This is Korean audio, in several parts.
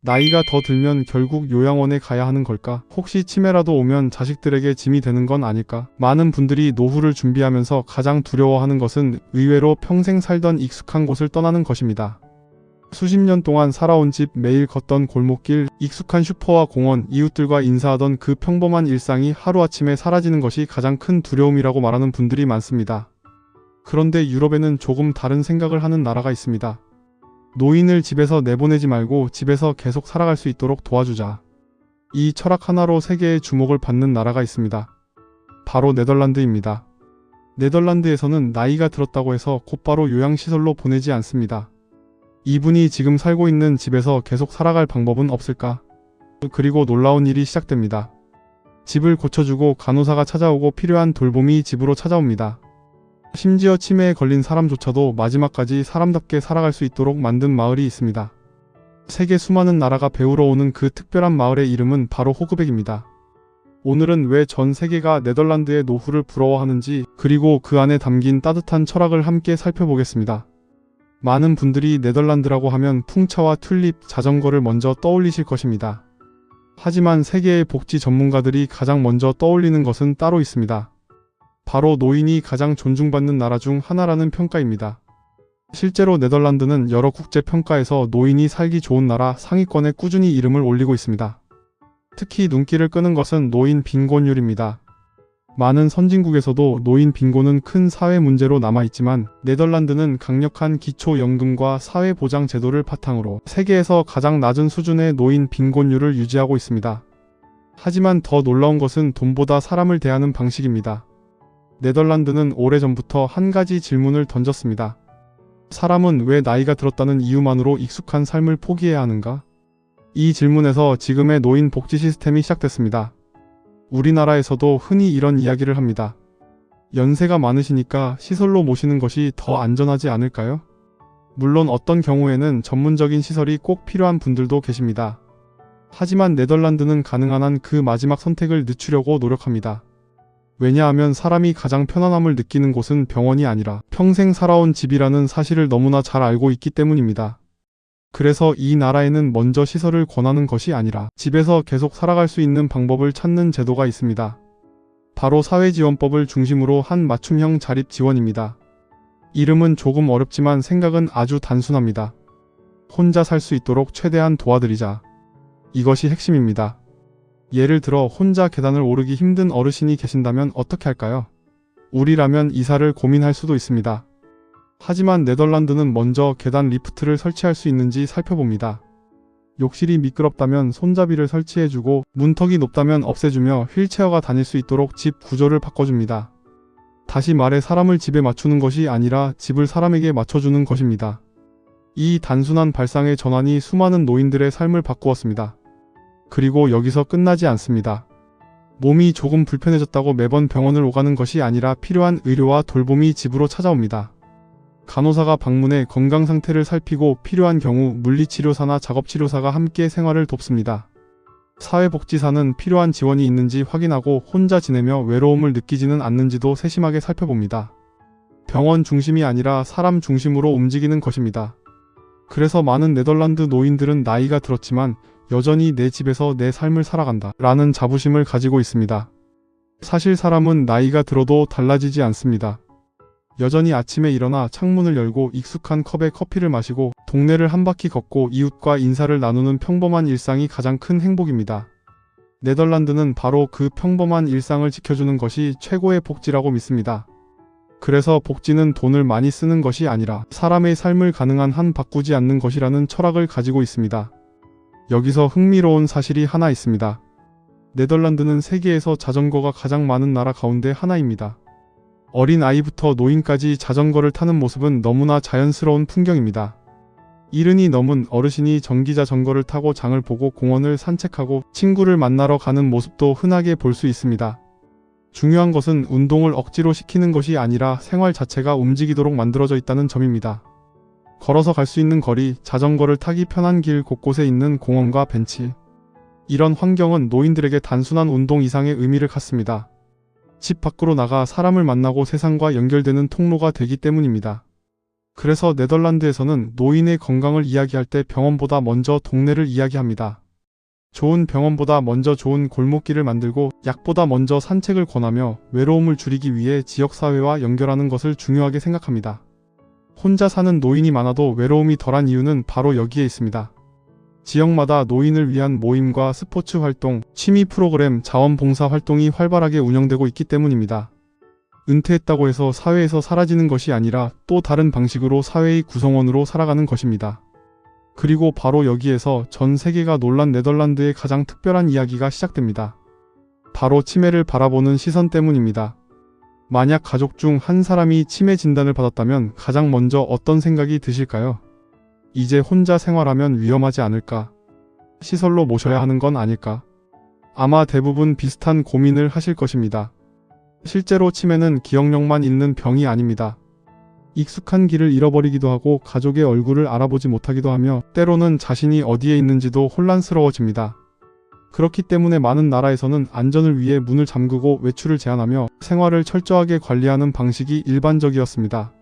나이가 더 들면 결국 요양원에 가야 하는 걸까? 혹시 치매라도 오면 자식들에게 짐이 되는 건 아닐까? 많은 분들이 노후를 준비하면서 가장 두려워하는 것은 의외로 평생 살던 익숙한 곳을 떠나는 것입니다. 수십 년 동안 살아온 집, 매일 걷던 골목길, 익숙한 슈퍼와 공원, 이웃들과 인사하던 그 평범한 일상이 하루아침에 사라지는 것이 가장 큰 두려움이라고 말하는 분들이 많습니다. 그런데 유럽에는 조금 다른 생각을 하는 나라가 있습니다. 노인을 집에서 내보내지 말고 집에서 계속 살아갈 수 있도록 도와주자. 이 철학 하나로 세계의 주목을 받는 나라가 있습니다. 바로 네덜란드입니다. 네덜란드에서는 나이가 들었다고 해서 곧바로 요양시설로 보내지 않습니다. 이분이 지금 살고 있는 집에서 계속 살아갈 방법은 없을까? 그리고 놀라운 일이 시작됩니다. 집을 고쳐주고 간호사가 찾아오고 필요한 돌봄이 집으로 찾아옵니다. 심지어 치매에 걸린 사람조차도 마지막까지 사람답게 살아갈 수 있도록 만든 마을이 있습니다. 세계 수많은 나라가 배우러 오는 그 특별한 마을의 이름은 바로 호그백입니다. 오늘은 왜 전 세계가 네덜란드의 노후를 부러워하는지, 그리고 그 안에 담긴 따뜻한 철학을 함께 살펴보겠습니다. 많은 분들이 네덜란드라고 하면 풍차와 튤립, 자전거를 먼저 떠올리실 것입니다. 하지만 세계의 복지 전문가들이 가장 먼저 떠올리는 것은 따로 있습니다. 바로 노인이 가장 존중받는 나라 중 하나라는 평가입니다. 실제로 네덜란드는 여러 국제평가에서 노인이 살기 좋은 나라 상위권에 꾸준히 이름을 올리고 있습니다. 특히 눈길을 끄는 것은 노인 빈곤율입니다. 많은 선진국에서도 노인 빈곤은 큰 사회 문제로 남아있지만 네덜란드는 강력한 기초연금과 사회보장 제도를 바탕으로 세계에서 가장 낮은 수준의 노인 빈곤율을 유지하고 있습니다. 하지만 더 놀라운 것은 돈보다 사람을 대하는 방식입니다. 네덜란드는 오래전부터 한 가지 질문을 던졌습니다. 사람은 왜 나이가 들었다는 이유만으로 익숙한 삶을 포기해야 하는가? 이 질문에서 지금의 노인 복지 시스템이 시작됐습니다. 우리나라에서도 흔히 이런 이야기를 합니다. 연세가 많으시니까 시설로 모시는 것이 더 안전하지 않을까요? 물론 어떤 경우에는 전문적인 시설이 꼭 필요한 분들도 계십니다. 하지만 네덜란드는 가능한 한 그 마지막 선택을 늦추려고 노력합니다. 왜냐하면 사람이 가장 편안함을 느끼는 곳은 병원이 아니라 평생 살아온 집이라는 사실을 너무나 잘 알고 있기 때문입니다. 그래서 이 나라에는 먼저 시설을 권하는 것이 아니라 집에서 계속 살아갈 수 있는 방법을 찾는 제도가 있습니다. 바로 사회지원법을 중심으로 한 맞춤형 자립 지원입니다. 이름은 조금 어렵지만 생각은 아주 단순합니다. 혼자 살 수 있도록 최대한 도와드리자. 이것이 핵심입니다. 예를 들어 혼자 계단을 오르기 힘든 어르신이 계신다면 어떻게 할까요? 우리라면 이사를 고민할 수도 있습니다. 하지만 네덜란드는 먼저 계단 리프트를 설치할 수 있는지 살펴봅니다. 욕실이 미끄럽다면 손잡이를 설치해주고 문턱이 높다면 없애주며 휠체어가 다닐 수 있도록 집 구조를 바꿔줍니다. 다시 말해 사람을 집에 맞추는 것이 아니라 집을 사람에게 맞춰주는 것입니다. 이 단순한 발상의 전환이 수많은 노인들의 삶을 바꾸었습니다. 그리고 여기서 끝나지 않습니다. 몸이 조금 불편해졌다고 매번 병원을 오가는 것이 아니라 필요한 의료와 돌봄이 집으로 찾아옵니다. 간호사가 방문해 건강 상태를 살피고 필요한 경우 물리치료사나 작업치료사가 함께 생활을 돕습니다. 사회복지사는 필요한 지원이 있는지 확인하고 혼자 지내며 외로움을 느끼지는 않는지도 세심하게 살펴봅니다. 병원 중심이 아니라 사람 중심으로 움직이는 것입니다. 그래서 많은 네덜란드 노인들은 나이가 들었지만 여전히 내 집에서 내 삶을 살아간다 라는 자부심을 가지고 있습니다. 사실 사람은 나이가 들어도 달라지지 않습니다. 여전히 아침에 일어나 창문을 열고 익숙한 컵에 커피를 마시고 동네를 한 바퀴 걷고 이웃과 인사를 나누는 평범한 일상이 가장 큰 행복입니다. 네덜란드는 바로 그 평범한 일상을 지켜주는 것이 최고의 복지라고 믿습니다. 그래서 복지는 돈을 많이 쓰는 것이 아니라 사람의 삶을 가능한 한 바꾸지 않는 것이라는 철학을 가지고 있습니다. 여기서 흥미로운 사실이 하나 있습니다. 네덜란드는 세계에서 자전거가 가장 많은 나라 가운데 하나입니다. 어린 아이부터 노인까지 자전거를 타는 모습은 너무나 자연스러운 풍경입니다. 70이 넘은 어르신이 전기자전거를 타고 장을 보고 공원을 산책하고 친구를 만나러 가는 모습도 흔하게 볼 수 있습니다. 중요한 것은 운동을 억지로 시키는 것이 아니라 생활 자체가 움직이도록 만들어져 있다는 점입니다. 걸어서 갈 수 있는 거리, 자전거를 타기 편한 길 곳곳에 있는 공원과 벤치. 이런 환경은 노인들에게 단순한 운동 이상의 의미를 갖습니다. 집 밖으로 나가 사람을 만나고 세상과 연결되는 통로가 되기 때문입니다. 그래서 네덜란드에서는 노인의 건강을 이야기할 때 병원보다 먼저 동네를 이야기합니다. 좋은 병원보다 먼저 좋은 골목길을 만들고 약보다 먼저 산책을 권하며 외로움을 줄이기 위해 지역사회와 연결하는 것을 중요하게 생각합니다. 혼자 사는 노인이 많아도 외로움이 덜한 이유는 바로 여기에 있습니다. 지역마다 노인을 위한 모임과 스포츠 활동, 취미 프로그램, 자원봉사 활동이 활발하게 운영되고 있기 때문입니다. 은퇴했다고 해서 사회에서 사라지는 것이 아니라 또 다른 방식으로 사회의 구성원으로 살아가는 것입니다. 그리고 바로 여기에서 전 세계가 놀란 네덜란드의 가장 특별한 이야기가 시작됩니다. 바로 치매를 바라보는 시선 때문입니다. 만약 가족 중 한 사람이 치매 진단을 받았다면 가장 먼저 어떤 생각이 드실까요? 이제 혼자 생활하면 위험하지 않을까? 시설로 모셔야 하는 건 아닐까? 아마 대부분 비슷한 고민을 하실 것입니다. 실제로 치매는 기억력만 잃는 병이 아닙니다. 익숙한 길을 잃어버리기도 하고 가족의 얼굴을 알아보지 못하기도 하며 때로는 자신이 어디에 있는지도 혼란스러워집니다. 그렇기 때문에 많은 나라에서는 안전을 위해 문을 잠그고 외출을 제한하며 생활을 철저하게 관리하는 방식이 일반적이었습니다.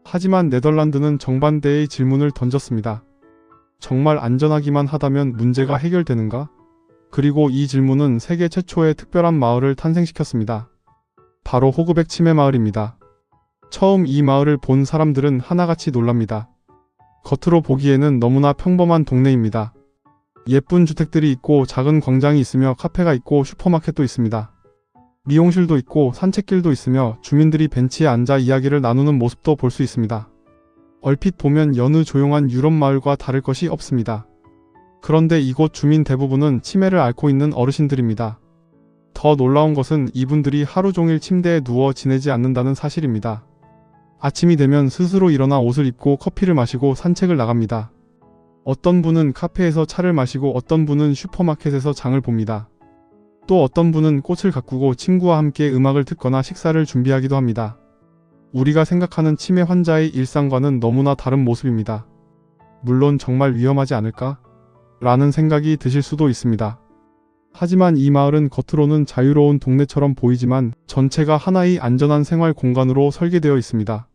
하지만 네덜란드는 정반대의 질문을 던졌습니다. 정말 안전하기만 하다면 문제가 해결되는가? 그리고 이 질문은 세계 최초의 특별한 마을을 탄생시켰습니다. 바로 호그백 치매 마을입니다. 처음 이 마을을 본 사람들은 하나같이 놀랍니다. 겉으로 보기에는 너무나 평범한 동네입니다. 예쁜 주택들이 있고 작은 광장이 있으며 카페가 있고 슈퍼마켓도 있습니다. 미용실도 있고 산책길도 있으며 주민들이 벤치에 앉아 이야기를 나누는 모습도 볼 수 있습니다. 얼핏 보면 여느 조용한 유럽 마을과 다를 것이 없습니다. 그런데 이곳 주민 대부분은 치매를 앓고 있는 어르신들입니다. 더 놀라운 것은 이분들이 하루 종일 침대에 누워 지내지 않는다는 사실입니다. 아침이 되면 스스로 일어나 옷을 입고 커피를 마시고 산책을 나갑니다. 어떤 분은 카페에서 차를 마시고 어떤 분은 슈퍼마켓에서 장을 봅니다. 또 어떤 분은 꽃을 가꾸고 친구와 함께 음악을 듣거나 식사를 준비하기도 합니다. 우리가 생각하는 치매 환자의 일상과는 너무나 다른 모습입니다. 물론 정말 위험하지 않을까? 라는 생각이 드실 수도 있습니다. 하지만 이 마을은 겉으로는 자유로운 동네처럼 보이지만 전체가 하나의 안전한 생활 공간으로 설계되어 있습니다.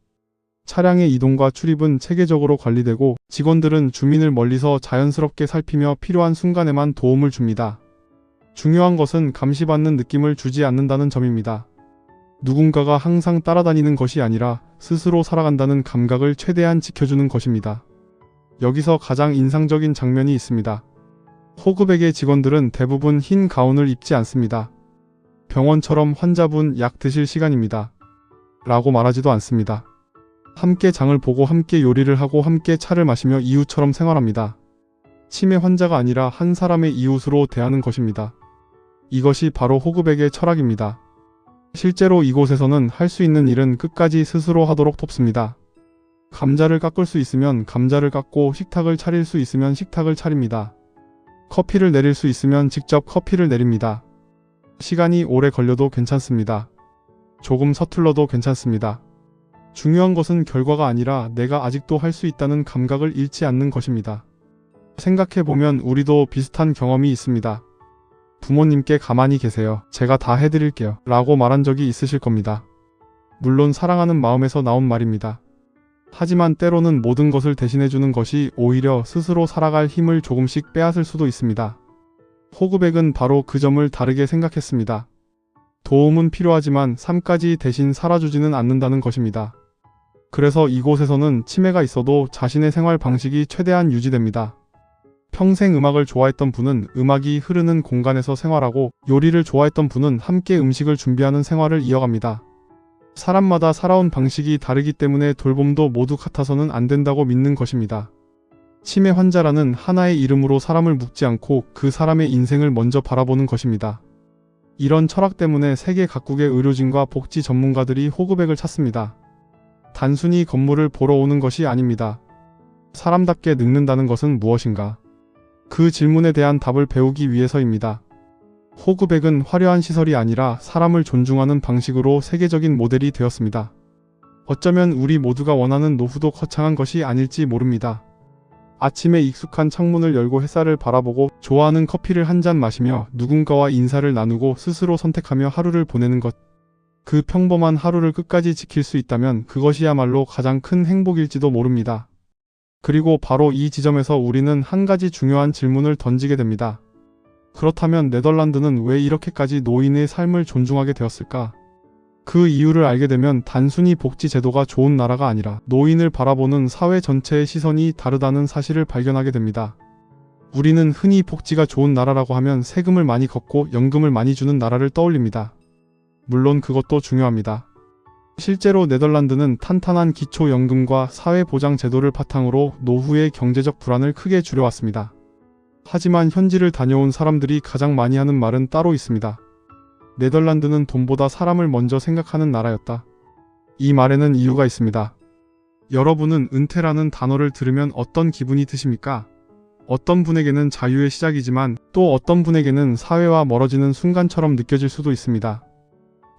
차량의 이동과 출입은 체계적으로 관리되고 직원들은 주민을 멀리서 자연스럽게 살피며 필요한 순간에만 도움을 줍니다. 중요한 것은 감시받는 느낌을 주지 않는다는 점입니다. 누군가가 항상 따라다니는 것이 아니라 스스로 살아간다는 감각을 최대한 지켜주는 것입니다. 여기서 가장 인상적인 장면이 있습니다. 호그백의 직원들은 대부분 흰 가운을 입지 않습니다. 병원처럼 환자분 약 드실 시간입니다. 라고 말하지도 않습니다. 함께 장을 보고 함께 요리를 하고 함께 차를 마시며 이웃처럼 생활합니다. 치매 환자가 아니라 한 사람의 이웃으로 대하는 것입니다. 이것이 바로 호그백의 철학입니다. 실제로 이곳에서는 할 수 있는 일은 끝까지 스스로 하도록 돕습니다. 감자를 깎을 수 있으면 감자를 깎고 식탁을 차릴 수 있으면 식탁을 차립니다. 커피를 내릴 수 있으면 직접 커피를 내립니다. 시간이 오래 걸려도 괜찮습니다. 조금 서툴러도 괜찮습니다. 중요한 것은 결과가 아니라 내가 아직도 할 수 있다는 감각을 잃지 않는 것입니다. 생각해보면 우리도 비슷한 경험이 있습니다. 부모님께 가만히 계세요. 제가 다 해드릴게요. 라고 말한 적이 있으실 겁니다. 물론 사랑하는 마음에서 나온 말입니다. 하지만 때로는 모든 것을 대신해주는 것이 오히려 스스로 살아갈 힘을 조금씩 빼앗을 수도 있습니다. 호그백은 바로 그 점을 다르게 생각했습니다. 도움은 필요하지만 삶까지 대신 살아주지는 않는다는 것입니다. 그래서 이곳에서는 치매가 있어도 자신의 생활 방식이 최대한 유지됩니다. 평생 음악을 좋아했던 분은 음악이 흐르는 공간에서 생활하고 요리를 좋아했던 분은 함께 음식을 준비하는 생활을 이어갑니다. 사람마다 살아온 방식이 다르기 때문에 돌봄도 모두 같아서는 안 된다고 믿는 것입니다. 치매 환자라는 하나의 이름으로 사람을 묶지 않고 그 사람의 인생을 먼저 바라보는 것입니다. 이런 철학 때문에 세계 각국의 의료진과 복지 전문가들이 호그백을 찾습니다. 단순히 건물을 보러 오는 것이 아닙니다. 사람답게 늙는다는 것은 무엇인가? 그 질문에 대한 답을 배우기 위해서입니다. 호그백은 화려한 시설이 아니라 사람을 존중하는 방식으로 세계적인 모델이 되었습니다. 어쩌면 우리 모두가 원하는 노후도 거창한 것이 아닐지 모릅니다. 아침에 익숙한 창문을 열고 햇살을 바라보고 좋아하는 커피를 한 잔 마시며 누군가와 인사를 나누고 스스로 선택하며 하루를 보내는 것. 그 평범한 하루를 끝까지 지킬 수 있다면 그것이야말로 가장 큰 행복일지도 모릅니다. 그리고 바로 이 지점에서 우리는 한 가지 중요한 질문을 던지게 됩니다. 그렇다면 네덜란드는 왜 이렇게까지 노인의 삶을 존중하게 되었을까? 그 이유를 알게 되면 단순히 복지 제도가 좋은 나라가 아니라 노인을 바라보는 사회 전체의 시선이 다르다는 사실을 발견하게 됩니다. 우리는 흔히 복지가 좋은 나라라고 하면 세금을 많이 걷고 연금을 많이 주는 나라를 떠올립니다. 물론 그것도 중요합니다. 실제로 네덜란드는 탄탄한 기초연금과 사회보장 제도를 바탕으로 노후의 경제적 불안을 크게 줄여왔습니다. 하지만 현지를 다녀온 사람들이 가장 많이 하는 말은 따로 있습니다. 네덜란드는 돈보다 사람을 먼저 생각하는 나라였다. 이 말에는 이유가 있습니다. 여러분은 은퇴라는 단어를 들으면 어떤 기분이 드십니까? 어떤 분에게는 자유의 시작이지만 또 어떤 분에게는 사회와 멀어지는 순간처럼 느껴질 수도 있습니다.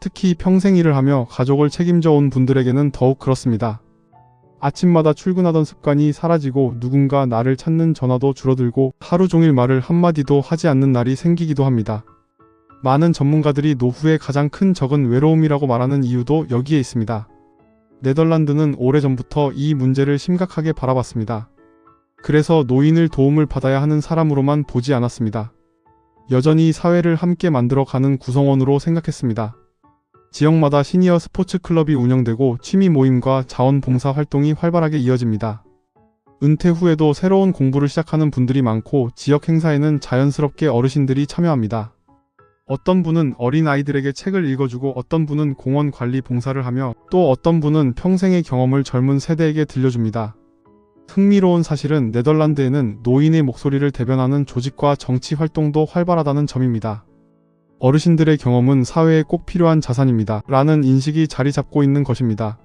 특히 평생 일을 하며 가족을 책임져 온 분들에게는 더욱 그렇습니다. 아침마다 출근하던 습관이 사라지고 누군가 나를 찾는 전화도 줄어들고 하루 종일 말을 한마디도 하지 않는 날이 생기기도 합니다. 많은 전문가들이 노후의 가장 큰 적은 외로움이라고 말하는 이유도 여기에 있습니다. 네덜란드는 오래전부터 이 문제를 심각하게 바라봤습니다. 그래서 노인을 도움을 받아야 하는 사람으로만 보지 않았습니다. 여전히 사회를 함께 만들어가는 구성원으로 생각했습니다. 지역마다 시니어 스포츠 클럽이 운영되고 취미 모임과 자원봉사 활동이 활발하게 이어집니다. 은퇴 후에도 새로운 공부를 시작하는 분들이 많고 지역 행사에는 자연스럽게 어르신들이 참여합니다. 어떤 분은 어린아이들에게 책을 읽어주고 어떤 분은 공원 관리 봉사를 하며 또 어떤 분은 평생의 경험을 젊은 세대에게 들려줍니다. 흥미로운 사실은 네덜란드에는 노인의 목소리를 대변하는 조직과 정치 활동도 활발하다는 점입니다. 어르신들의 경험은 사회에 꼭 필요한 자산입니다. 라는 인식이 자리 잡고 있는 것입니다.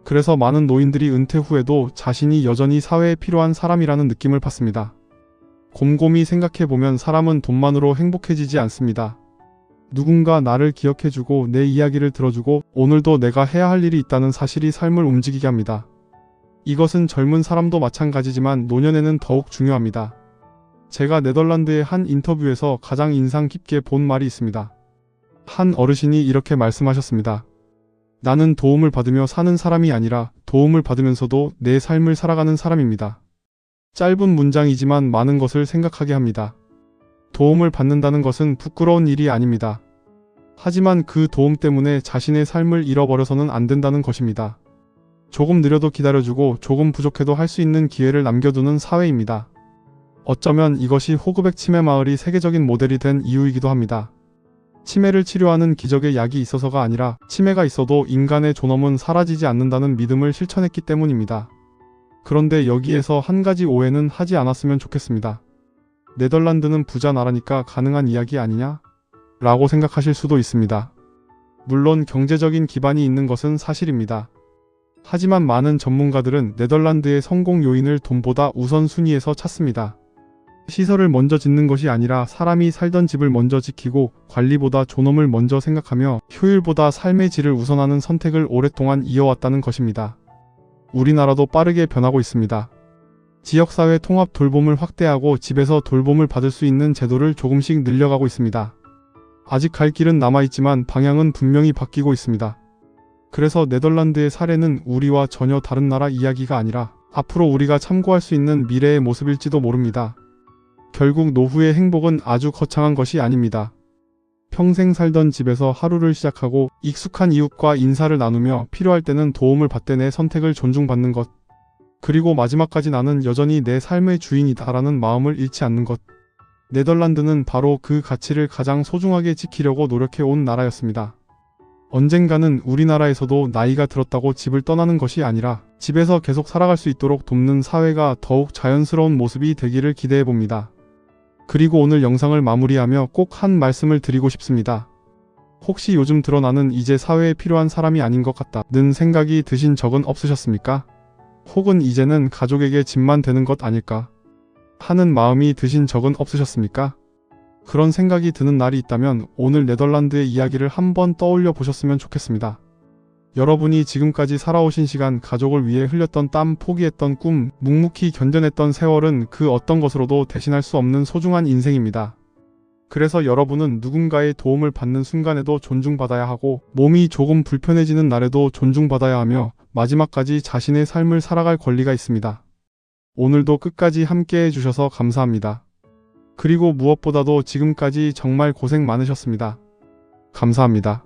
그래서 많은 노인들이 은퇴 후에도 자신이 여전히 사회에 필요한 사람이라는 느낌을 받습니다. 곰곰이 생각해보면 사람은 돈만으로 행복해지지 않습니다. 누군가 나를 기억해주고 내 이야기를 들어주고 오늘도 내가 해야 할 일이 있다는 사실이 삶을 움직이게 합니다. 이것은 젊은 사람도 마찬가지지만 노년에는 더욱 중요합니다. 제가 네덜란드의 한 인터뷰에서 가장 인상 깊게 본 말이 있습니다. 한 어르신이 이렇게 말씀하셨습니다. 나는 도움을 받으며 사는 사람이 아니라 도움을 받으면서도 내 삶을 살아가는 사람입니다. 짧은 문장이지만 많은 것을 생각하게 합니다. 도움을 받는다는 것은 부끄러운 일이 아닙니다. 하지만 그 도움 때문에 자신의 삶을 잃어버려서는 안 된다는 것입니다. 조금 느려도 기다려주고 조금 부족해도 할 수 있는 기회를 남겨두는 사회입니다. 어쩌면 이것이 호그백 치매 마을이 세계적인 모델이 된 이유이기도 합니다. 치매를 치료하는 기적의 약이 있어서가 아니라 치매가 있어도 인간의 존엄은 사라지지 않는다는 믿음을 실천했기 때문입니다. 그런데 여기에서 한 가지 오해는 하지 않았으면 좋겠습니다. 네덜란드는 부자 나라니까 가능한 이야기 아니냐? 라고 생각하실 수도 있습니다. 물론 경제적인 기반이 있는 것은 사실입니다. 하지만 많은 전문가들은 네덜란드의 성공 요인을 돈보다 우선순위에서 찾습니다. 시설을 먼저 짓는 것이 아니라 사람이 살던 집을 먼저 지키고 관리보다 존엄을 먼저 생각하며 효율보다 삶의 질을 우선하는 선택을 오랫동안 이어왔다는 것입니다. 우리나라도 빠르게 변하고 있습니다. 지역사회 통합 돌봄을 확대하고 집에서 돌봄을 받을 수 있는 제도를 조금씩 늘려가고 있습니다. 아직 갈 길은 남아있지만 방향은 분명히 바뀌고 있습니다. 그래서 네덜란드의 사례는 우리와 전혀 다른 나라 이야기가 아니라 앞으로 우리가 참고할 수 있는 미래의 모습일지도 모릅니다. 결국 노후의 행복은 아주 거창한 것이 아닙니다. 평생 살던 집에서 하루를 시작하고 익숙한 이웃과 인사를 나누며 필요할 때는 도움을 받되 내 선택을 존중받는 것. 그리고 마지막까지 나는 여전히 내 삶의 주인이다라는 마음을 잃지 않는 것. 네덜란드는 바로 그 가치를 가장 소중하게 지키려고 노력해온 나라였습니다. 언젠가는 우리나라에서도 나이가 들었다고 집을 떠나는 것이 아니라 집에서 계속 살아갈 수 있도록 돕는 사회가 더욱 자연스러운 모습이 되기를 기대해봅니다. 그리고 오늘 영상을 마무리하며 꼭 한 말씀을 드리고 싶습니다. 혹시 요즘 들어 나는 이제 사회에 필요한 사람이 아닌 것 같다는 생각이 드신 적은 없으셨습니까? 혹은 이제는 가족에게 짐만 되는 것 아닐까 하는 마음이 드신 적은 없으셨습니까? 그런 생각이 드는 날이 있다면 오늘 네덜란드의 이야기를 한번 떠올려 보셨으면 좋겠습니다. 여러분이 지금까지 살아오신 시간, 가족을 위해 흘렸던 땀, 포기했던 꿈, 묵묵히 견뎌냈던 세월은 그 어떤 것으로도 대신할 수 없는 소중한 인생입니다. 그래서 여러분은 누군가의 도움을 받는 순간에도 존중받아야 하고 몸이 조금 불편해지는 날에도 존중받아야 하며 마지막까지 자신의 삶을 살아갈 권리가 있습니다. 오늘도 끝까지 함께 해주셔서 감사합니다. 그리고 무엇보다도 지금까지 정말 고생 많으셨습니다. 감사합니다.